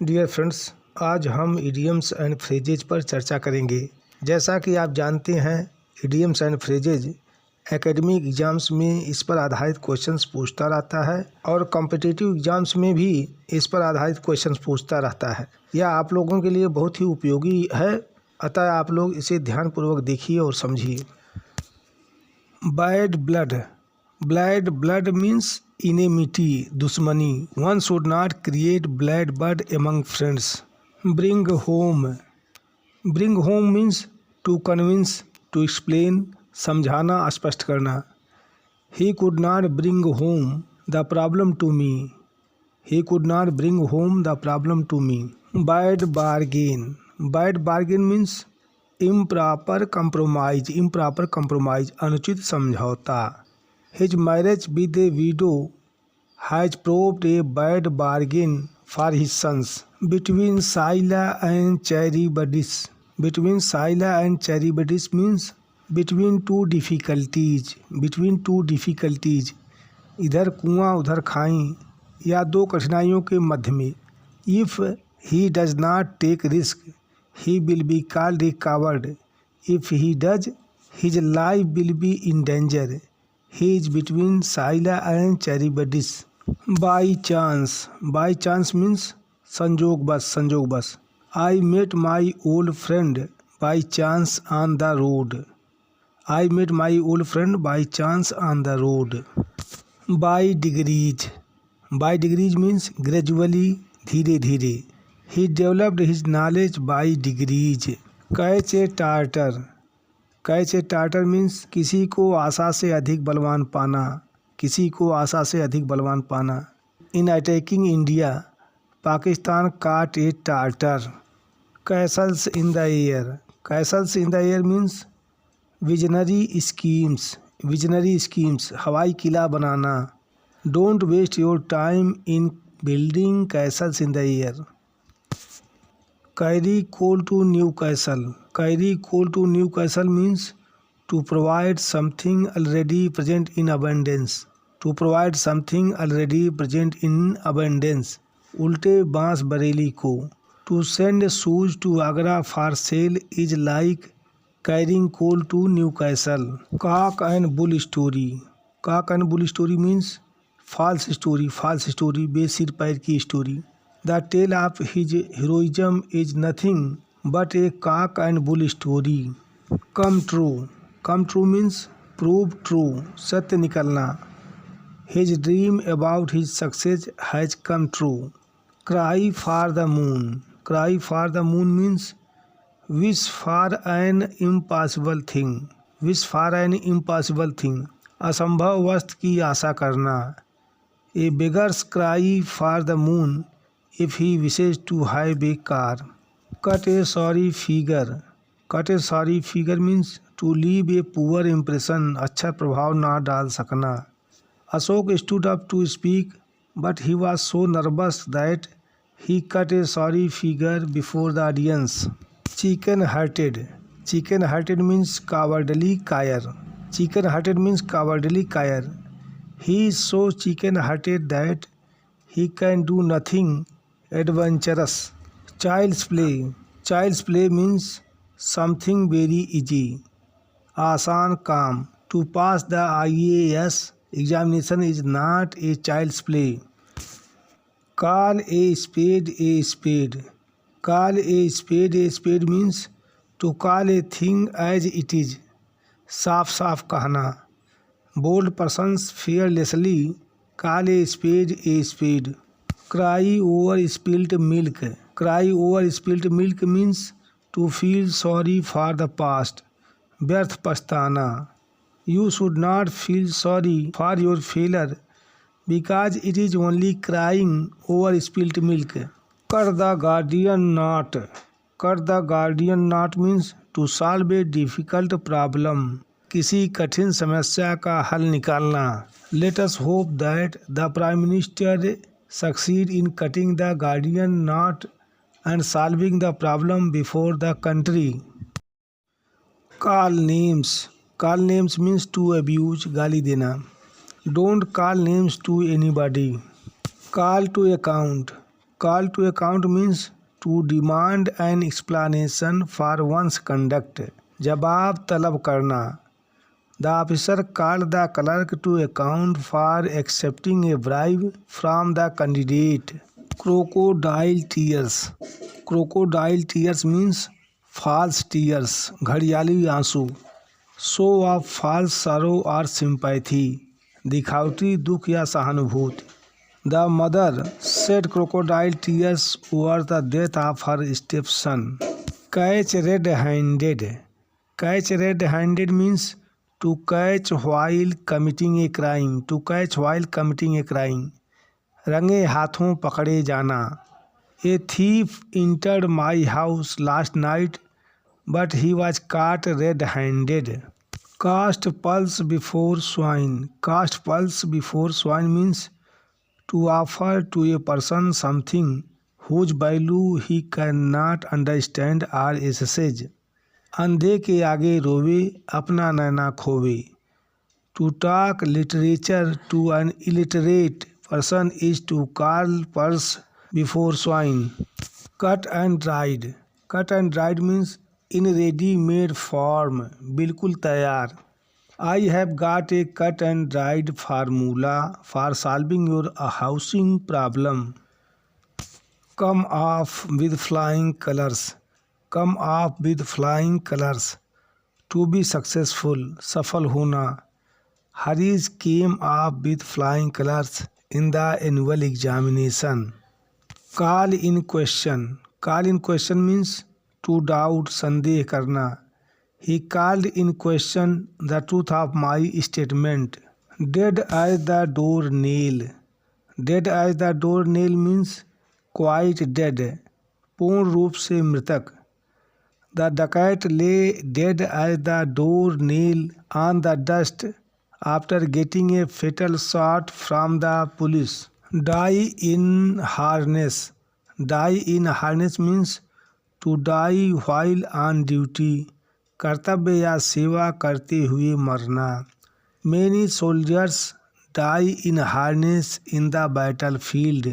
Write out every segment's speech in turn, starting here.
Dear friends, आज हम idioms and phrases पर चर्चा करेंगे। जैसा कि आप जानते हैं, idioms and phrases academic exams में इस पर आधारित क्वेश्चंस पूछता रहता है और कॉम्पिटिटिव एग्जाम्स में भी इस पर आधारित क्वेश्चंस पूछता रहता है। यह आप लोगों के लिए बहुत ही उपयोगी है, अतः आप लोग इसे ध्यानपूर्वक देखिए और समझिए। Bad blood. Bad blood means enmity, दुश्मनी। One should not create blood bud among friends. Bring home. Bring home means to convince, to explain, समझाना, स्पष्ट करना। He could not bring home the problem to me. He could not bring home the problem to me. Bad bargain. Bad bargain means improper compromise. Improper compromise, अनुचित समझौता। His marriage with a widow has proved a bad bargain for his sons. Between Scylla and Charybdis. Between Scylla and Charybdis means between two difficulties. Between two difficulties. इधर कुआं उधर खाई, या दो कठिनाइयों के मध्य में। If he does not take risk, he will be called a coward. If he does, his life will be in danger. He is between Scylla and Charybdis. By chance. By chance means संजोग बस, संजोग बस। I met my old friend by chance on the road. I met my old friend by chance on the road. By degrees. By degrees means gradually, धीरे धीरे। He developed his knowledge by degrees. Catch a tartar. Catch a tartar means किसी को आशा से अधिक बलवान पाना, किसी को आशा से अधिक बलवान पाना। इन attacking India, Pakistan caught a Tartar. Castles in the air. Castles in the air means visionary schemes, visionary schemes, हवाई किला बनाना। Don't waste your time in building castles in the air. Carry coal to Newcastle. Carry coal to Newcastle means to provide something already present in abundance. To provide something already present in abundance. उल्टे बांस बरेली को। To send shoes to Agra for sale is like carrying coal to Newcastle. Cock and bull story. Cock and bull story means false story, false story, बेसिर पैर की story. The tale of his heroism is nothing but a cock and bull story. Come true. Come true means prove true, सत्य निकलना। His dream about his success has come true. Cry for the moon. Cry for the moon means wish for an impossible thing. Wish for an impossible thing, असंभव वस्तु की आशा करना। A beggar's cry for the moon if he wishes to have a car. Cut a sorry figure. Cut a sorry figure means to leave a poor impression, अच्छा प्रभाव ना डाल सकना। Ashok stood up to speak, but he was so nervous that he cut a sorry figure before the audience. Chicken hearted. Chicken hearted means cowardly कायर। Chicken hearted means cowardly कायर। He is so chicken hearted that he can do nothing adventurous. Child's play. Child's play means something very easy, आसान काम। To pass the IAS examination is not a child's play. Call a spade a spade. Call a spade a spade means to call a thing as it is, साफ साफ कहना। Bold persons fearlessly call a spade a spade. Cry over spilt milk. Cry over spilt milk means to feel sorry for the past, व्यर्थ पछताना। You should not feel sorry for your failure because it is only crying over spilt milk. Cut the Gordian knot. Cut the Gordian knot means to solve a difficult problem, किसी कठिन समस्या का हल निकालना। Let us hope that the Prime Minister succeed in cutting the Gordian knot and solving the problem before the country. Call names. Call names means to abuse, गाली देना। Don't call names to anybody. Call to account. Call to account means to demand an explanation for one's conduct. जवाब तलब करना. The officer called the clerk to account for accepting a bribe from the candidate. Crocodile tears. Crocodile tears means false tears, घड़ियाली आंसू. Show of false sorrow or sympathy, दिखावटी दुख या सहानुभूति. The mother shed crocodile tears over the death of her stepson. Catch red-handed. Catch red-handed means to catch while committing a crime. To catch while committing a crime. रंगे हाथों पकड़े जाना. A thief entered my house last night, but he was caught red-handed. Cast pearls before swine. Cast pearls before swine means to offer to a person something whose value he cannot understand or assess. अंधे के आगे रोवे अपना नैना खोवे. To talk literature to an illiterate person is to call pearls before swine. Cut and dried. Cut and dried means in ready-made form, बिल्कुल तैयार. I have got a cut and dried formula for solving your housing problem. Come off with flying colors. Come off with flying colors. To be successful, सफल होना. Harish came off with flying colors in the annual examination. Call in question. Call in question means to doubt, संदेह करना. He called in question the truth of my statement. Dead as the doornail. Dead as the doornail means quite dead, पूर्ण रूप से मृतक. The dacoit lay dead as the doornail on the dust after getting a fatal shot from the police. Die in harness. Die in harness means to die while on duty. कर्तव्य या सेवा करते हुए मरना. Many soldiers die in harness in the battlefield.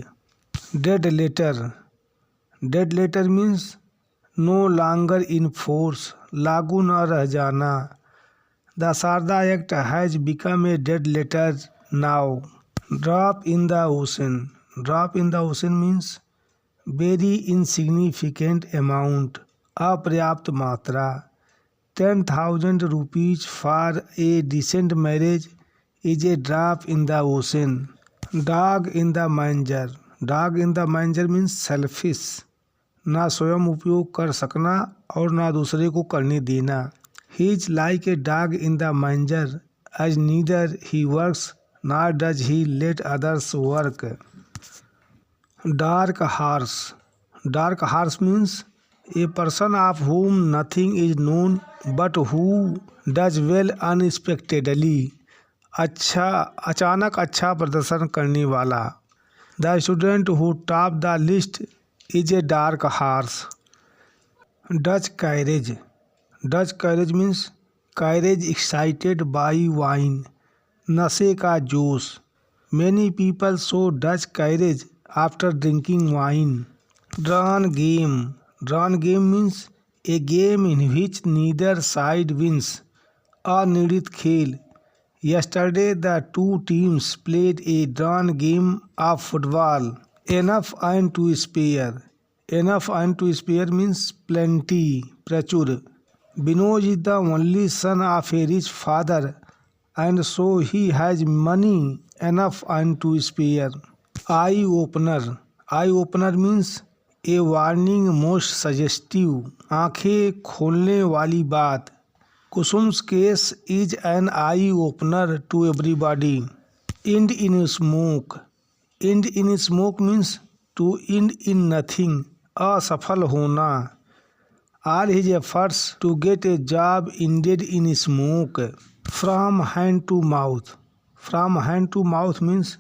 Dead letter. Dead letter means no longer in force, लागू न रह जाना. The Sharda Act has become a dead letter now. Drop in the ocean. Drop in the ocean means very insignificant amount, अपर्याप्त मात्रा. 10,000 rupees for a decent marriage is a drop in the ocean. Dog in the manger. Dog in the manger means selfish, ना स्वयं उपयोग कर सकना और ना दूसरे को करने देना. He is like a dog in the manger as neither he works nor does he let others work. Dark horse. Dark horse means a person of whom nothing is known but who does well unexpectedly. अचानक अच्छा प्रदर्शन करने वाला. The student who topped the list is a dark horse. Dutch carriage. Dutch carriage means carriage excited by wine, नशे का जोश. Many people show Dutch carriage after drinking wine. Drawn game. Drawn game means a game in which neither side wins. अनिर्णित खेल. Yesterday the two teams played a drawn game of football. Enough and to spare. Enough and to spare means plenty, प्रचुर. Binod is the only son of a rich father and so he has money enough and to spare. Eye opener. Eye opener means a warning most suggestive, आंखें खोलने वाली बात. Kusum's case is an eye opener to everybody. End in smoke. End in smoke means to end in nothing, असफल होना. All his efforts to get a job ended in smoke. From hand to mouth. From hand to mouth means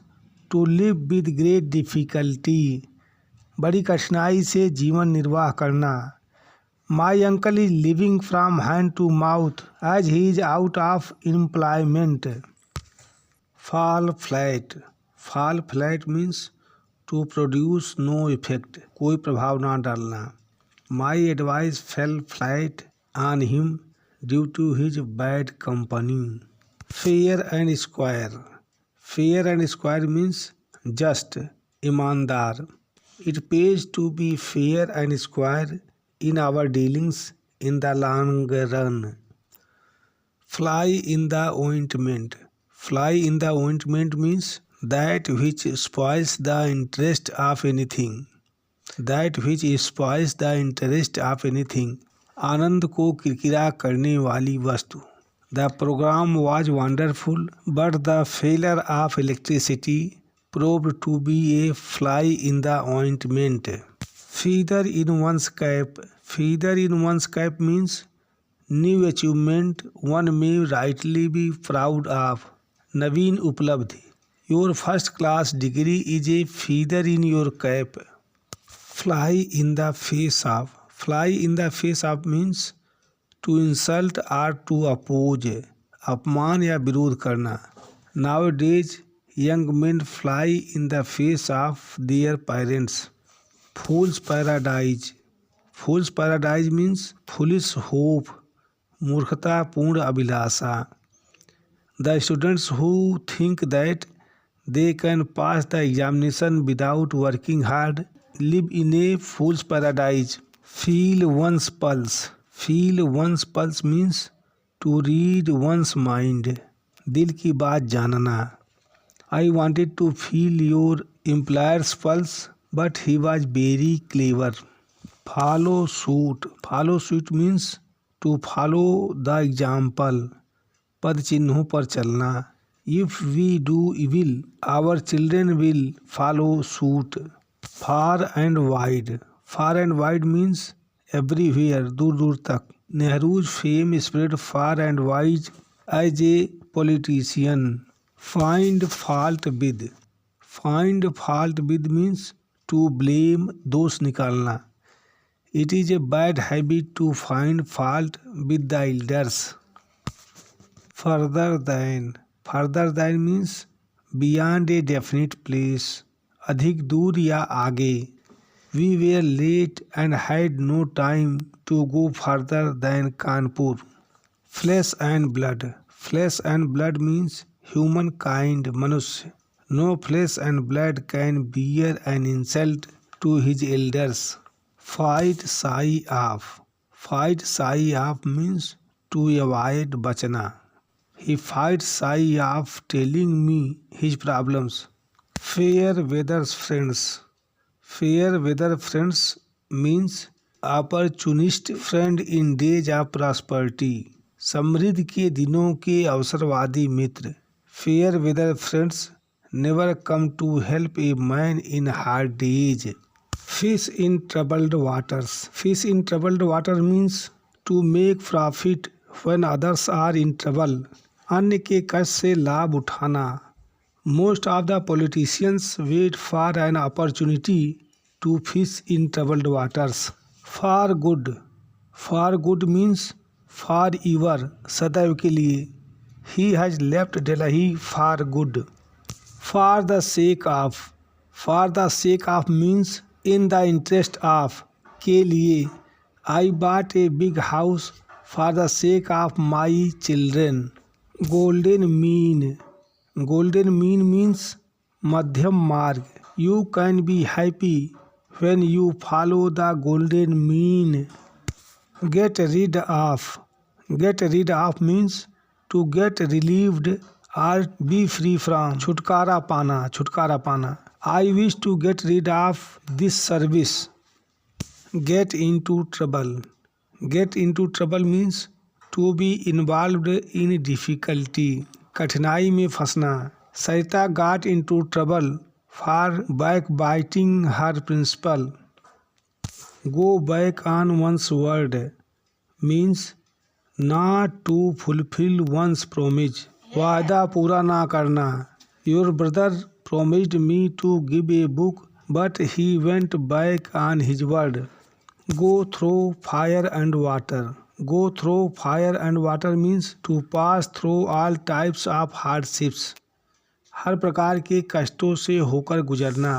to live with great difficulty, बड़ी कठिनाई से जीवन निर्वाह करना. My uncle is living from hand to mouth as he is out of employment. Fall flat. Fall flat means to produce no effect, कोई प्रभाव ना डालना। My advice fell flat on him due to his bad company. Fair and square, fair and square means just, ईमानदार। It pays to be fair and square in our dealings in the long run. Fly in the ointment. Fly in the ointment means that which spoils the interest of anything. That which spoils the interest of anything. आनंद को किरकिरा करने वाली वस्तु। The program was wonderful, but the failure of electricity proved to be a fly in the ointment. Feather in one's cap. Feather in one's cap means new achievement one may rightly be proud of. नवीन उपलब्धि। Your first class degree is a feather in your cap. Fly in the face of. Fly in the face of means to insult or to oppose. अपमान या विरोध करना। Nowadays young men fly in the face of their parents. Fool's paradise. Fool's paradise means foolish hope, मूर्खतापूर्ण अभिलाषा। The students who think that they can pass the examination without working hard live in a fool's paradise. Feel one's pulse. Feel one's pulse means to read one's mind. दिल की बात जानना। I wanted to feel your employer's pulse, but he was very clever. Follow suit. Follow suit means to follow the example. पद चिन्हों पर चलना। If we do evil, our children will follow suit. Far and wide. Far and wide means everywhere, दूर दूर तक। Nehru's fame spread far and wide as a politician. Find fault with. Find fault with means to blame, दोष निकालना। It is a bad habit to find fault with the elders. Further than. Further than means beyond a definite place, अधिक दूर या आगे। We were late and had no time to go further than Kanpur. Flesh and blood. Flesh and blood means humankind, मनुष्य। No flesh and blood can bear an insult to his elders. Fight shy of. Fight shy of means to avoid, बचना। He fights shy of telling me his problems. Fair weather friends. Fair weather friends means opportunist friend in days of prosperity. समृद्धि के दिनों के अवसरवादी मित्र। Fair weather friends never come to help a man in hard days. Fish in troubled waters. Fish in troubled water means to make profit when others are in trouble. अन्य के कष्ट से लाभ उठाना। Most of the politicians wait for an opportunity to fish in troubled waters. For good. For good means forever, सदैव के लिए। He has left Delhi for good. For the sake of. For the sake of means in the interest of, के लिए। I bought a big house for the sake of my children. Golden mean. Golden mean means मध्यम मार्ग। You can be happy when you follow the golden mean. Get rid of. Get rid of means to get relieved or be free from. छुटकारा पाना, छुटकारा पाना। I wish to get rid of this service. Get into trouble. Get into trouble means to be involved in difficulty. कठिनाई में फंसना। Sarita got into trouble for backbiting her principal. Go back on one's word means not to fulfill one's promise. वादा पूरा ना करना। Your brother promised me to give a book, but he went back on his word. Go through fire and water. Go through fire and water means to pass through all types of hardships. हर प्रकार के कष्टों से होकर गुजरना।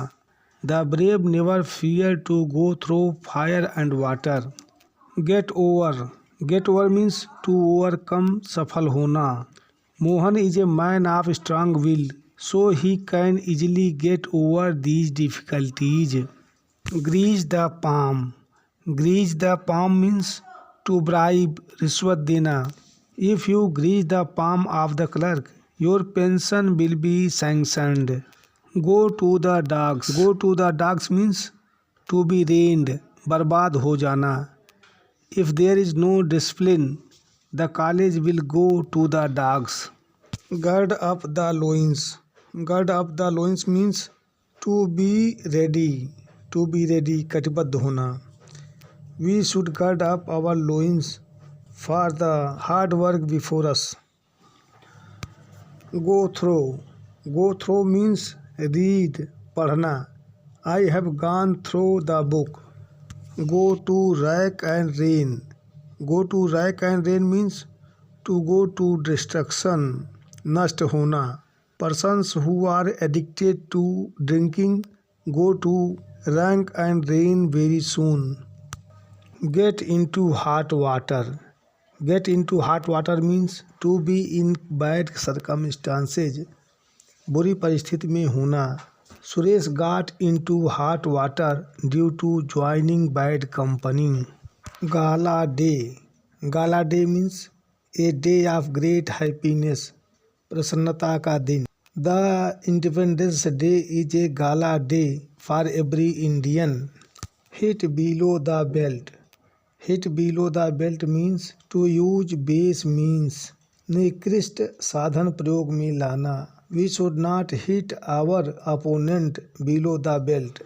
The brave never fear to go through fire and water. Get over. Get over means to overcome, सफल होना. Mohan is a man of strong will, so he can easily get over these difficulties. Grease the palm. Grease the palm means to bribe, रिश्वत देना. If you grease the palm of the clerk, your pension will be sanctioned. Go to the dogs. Go to the dogs means to be rained, बर्बाद हो जाना. If there is no discipline, the college will go to the dogs. Gird up the loins. Gird up the loins means to be ready. To be ready, कटिबद्ध होना. We should gird up our loins for the hard work before us. Go through. Go through means read, पढ़ना. I have gone through the book. Go to rack and rain. Go to rack and rain means to go to destruction, नष्ट होना. Persons who are addicted to drinking go to rank and rain very soon. Get into hot water. Get into hot water means to be in bad circumstances, बुरी परिस्थिति में होना. Suresh got into hot water due to joining bad company. Gala day. Gala day means a day of great happiness, प्रसन्नता का दिन. The Independence Day is a gala day for every Indian. Hit below the belt. Hit below the belt means to use base means, निकृष्ट साधन प्रयोग में लाना. We should not hit our opponent below the belt.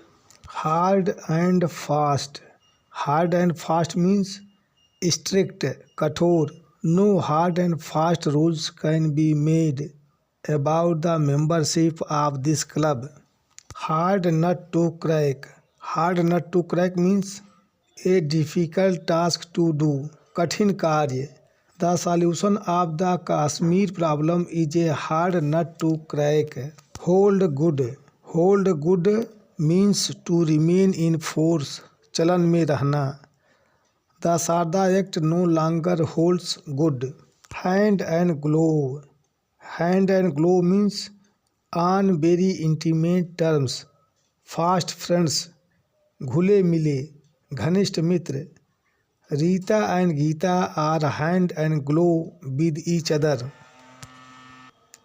Hard and fast. Hard and fast means strict, कठोर. No hard and fast rules can be made about the membership of this club. Hard nut to crack. Hard nut to crack means a difficult task to do, कठिन कार्य. The solution of the Kashmir problem is a hard nut to crack. Hold good. Hold good means to remain in force, चलन में रहना. The Sharda Act no longer holds good. Hand and glove. Hand and glove means on very intimate terms, fast friends, घुले मिले, घनिष्ठ मित्र. Rita and Geeta are hand and glove with each other.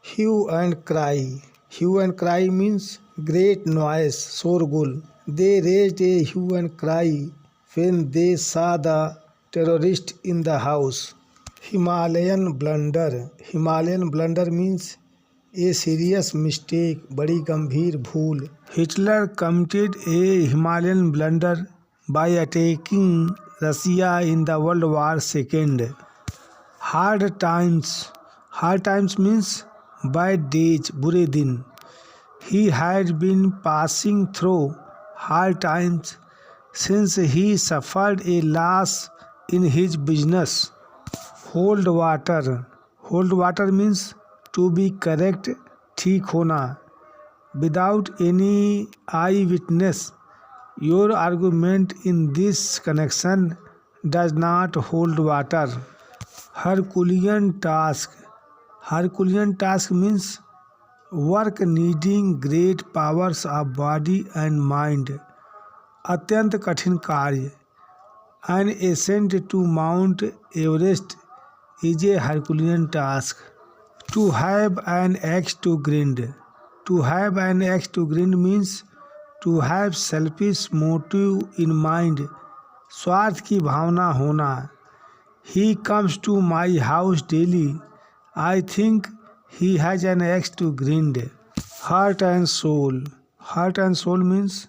Hue and cry. Hue and cry means great noise, शोरगुल. They raised a hue and cry when they saw the terrorist in the house. Himalayan blunder. Himalayan blunder means a serious mistake, बड़ी गंभीर भूल. Hitler committed a Himalayan blunder by attacking Russia in the World War II. Hard times. Hard times means bad days, बुरे दिन. He had been passing through hard times since he suffered a loss in his business. Hold water. Hold water means to be correct, ठीक होना. Without any eyewitness, your argument in this connection does not hold water. Herculean task. Herculean task means work needing great powers of body and mind. अत्यंत कठिन कार्य. An ascent to Mount Everest is a Herculean task. To have an axe to grind. To have an axe to grind means to have selfish motive in mind, स्वार्थ की भावना होना. He comes to my house daily. I think he has an axe to grind. Heart and soul. Heart and soul means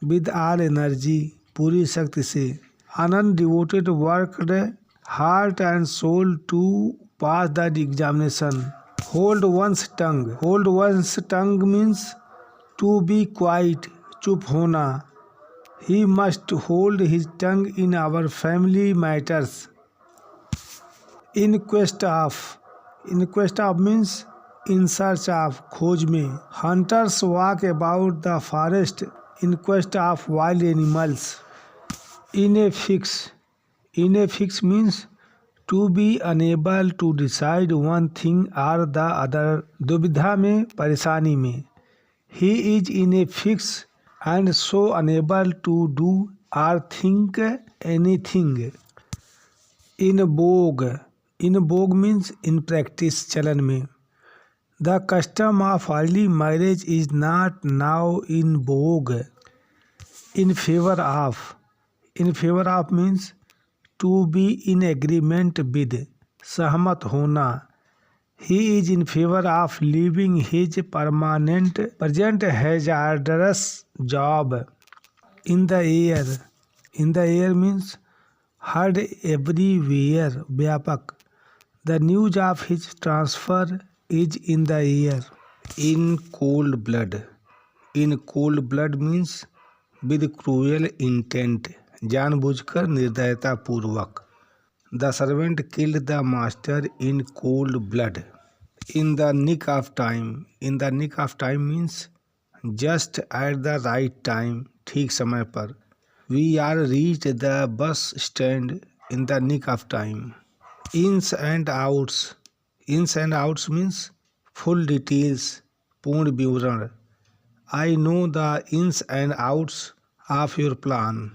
with all energy, पूरी शक्ति से. Anand devoted worked heart and soul to pass the examination. Hold one's tongue. Hold one's tongue means to be quiet, चुप होना. He must hold his tongue in our family matters. In quest of. In quest of means in search of, खोज में. Hunters walk about the forest in quest of wild animals. In a fix means to be unable to decide one thing or the other. दुविधा में, परेशानी में. He is in a fix and so unable to do or think anything. In vogue means in practice, चलन में. The custom of early marriage is not now in vogue. In favor of means to be in agreement with, सहमत होना. He is in favor of leaving his present hazardous job. In the air means heard everywhere, व्यापक. The news of his transfer is in the air. In cold blood means with cruel intent, जानबूझकर, निर्दयता पूर्वक. The servant killed the master in cold blood. In the nick of time means just at the right time, ठीक समय पर. We are reached the bus stand in the nick of time. Ins and outs means full details, पूर्ण विवरण. I know the ins and outs of your plan.